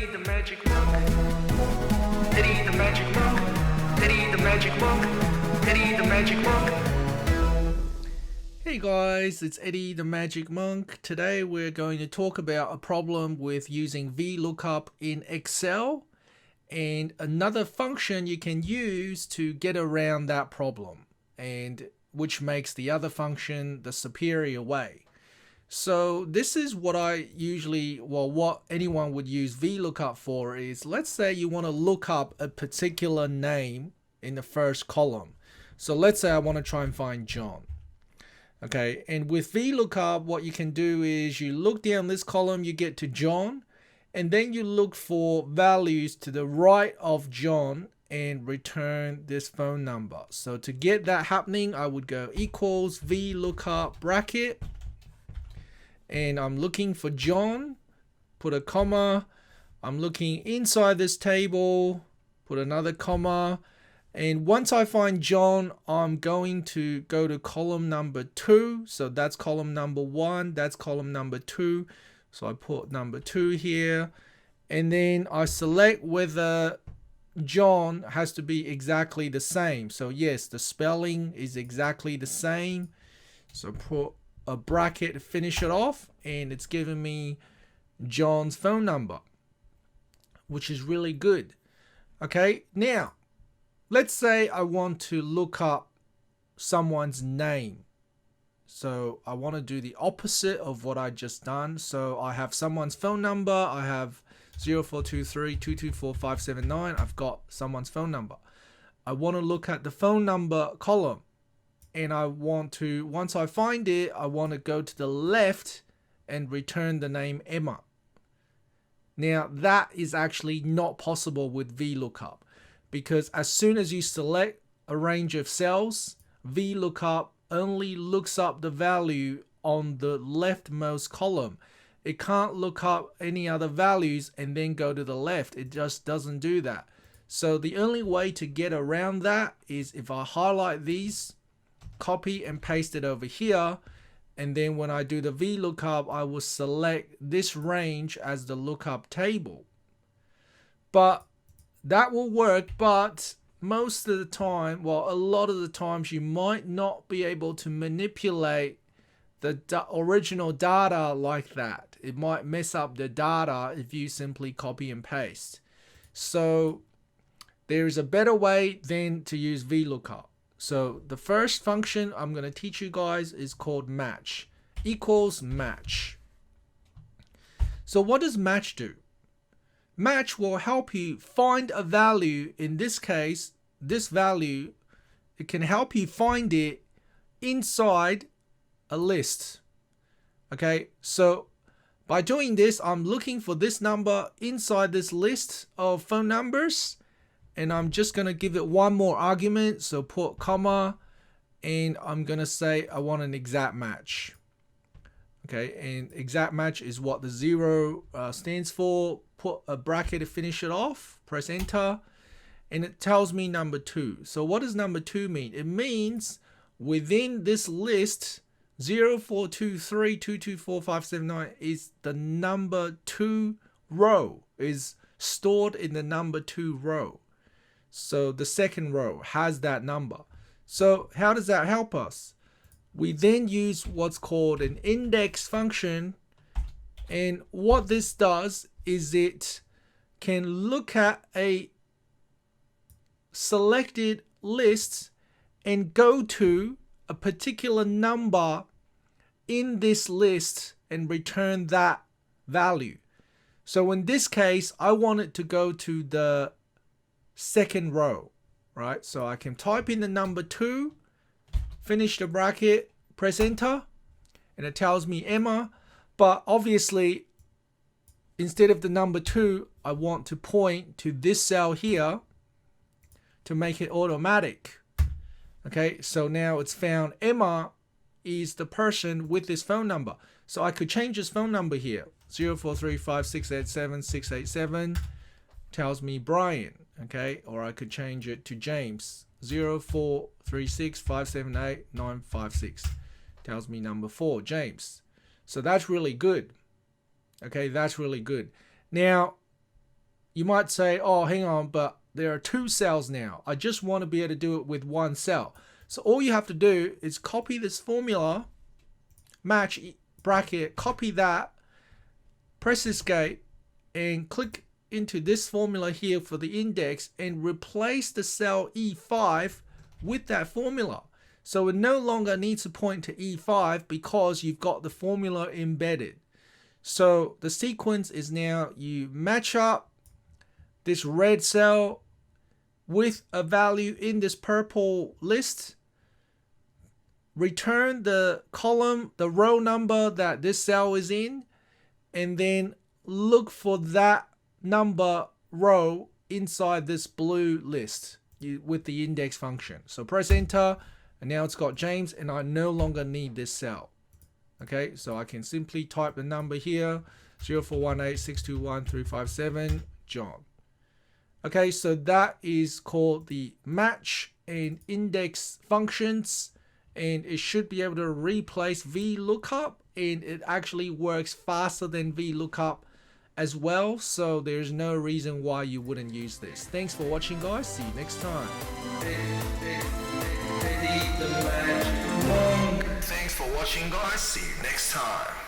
Eddie the Magic Monk. Eddie the Magic Monk. Eddie the Magic Monk. Eddie the Magic Monk. Hey guys, it's Eddie the Magic Monk. Today we're going to talk about a problem with using VLookup in Excel and another function you can use to get around that problem, and which makes the other function the superior way. So this is what what anyone would use VLookup for is, let's say you want to look up a particular name in the first column. So let's say I want to try and find John. Okay, and with VLookup, what you can do is you look down this column, you get to John, and then you look for values to the right of John and return this phone number. So to get that happening, I would go equals VLookup bracket, and I'm looking for John, put a comma. I'm looking inside this table, put another comma. And once I find John, I'm going to go to column number 2. So that's column number 1, that's column number 2. So I put number 2 here. And then I select whether John has to be exactly the same. So yes, the spelling is exactly the same. So put a bracket to finish it off, and it's giving me John's phone number, which is really good. Okay, now let's say I want to look up someone's name. So I want to do the opposite of what I just done. So I have someone's phone number. I have 0423224579. I've got someone's phone number. I want to look at the phone number column. And I want to, once I find it, I want to go to the left and return the name Emma. Now that is actually not possible with VLookup, because as soon as you select a range of cells, VLookup only looks up the value on the leftmost column. It can't look up any other values and then go to the left. It just doesn't do that. So the only way to get around that is if I highlight these, copy and paste it over here, and then when I do the VLookup, I will select this range as the lookup table. But that will work, but most of the time, well, a lot of the times, you might not be able to manipulate the original data like that. It might mess up the data if you simply copy and paste. So there is a better way than to use VLookup. So the first function I'm going to teach you guys is called match. Equals match. So what does match do? Match will help you find a value. In this case, this value, it can help you find it inside a list. Okay, so by doing this, I'm looking for this number inside this list of phone numbers, and I'm just going to give it one more argument. So put comma, and I'm going to say I want an exact match. Okay, and exact match is what the 0 stands for. Put a bracket to finish it off, press enter, and it tells me number 2. So what does number 2 mean? It means within this list, 0423224579 is the number 2 row, is stored in the number 2 row. So the second row has that number. So how does that help us? We then use what's called an index function. And what this does is it can look at a selected list and go to a particular number in this list and return that value. So in this case, I want it to go to the second row, right? So I can type in the number 2, finish the bracket, press enter, and it tells me Emma. But obviously, instead of the number 2, I want to point to this cell here to make it automatic. Okay, so now it's found Emma is the person with this phone number. So I could change this phone number here. 0435687687 tells me Brian. Okay, or I could change it to James. 0436578956 tells me number 4, James. So that's really good. Okay, that's really good. Now, you might say, oh, hang on, but there are 2 cells now. I just want to be able to do it with 1 cell. So all you have to do is copy this formula, match bracket, copy that, press escape, and click into this formula here for the index and replace the cell E5 with that formula. So it no longer needs to point to E5 because you've got the formula embedded. So the sequence is now you match up this red cell with a value in this purple list, return the column, the row number that this cell is in, and then look for that number row inside this blue list with the index function. So press enter, and now it's got James, and I no longer need this cell. Okay, so I can simply type the number here, 0418621357, John. Okay, so that is called the match and index functions, and it should be able to replace VLookup, and it actually works faster than VLookup as well, so there's no reason why you wouldn't use this. Thanks for watching, guys. See you next time. Thanks for watching, guys. See you next time.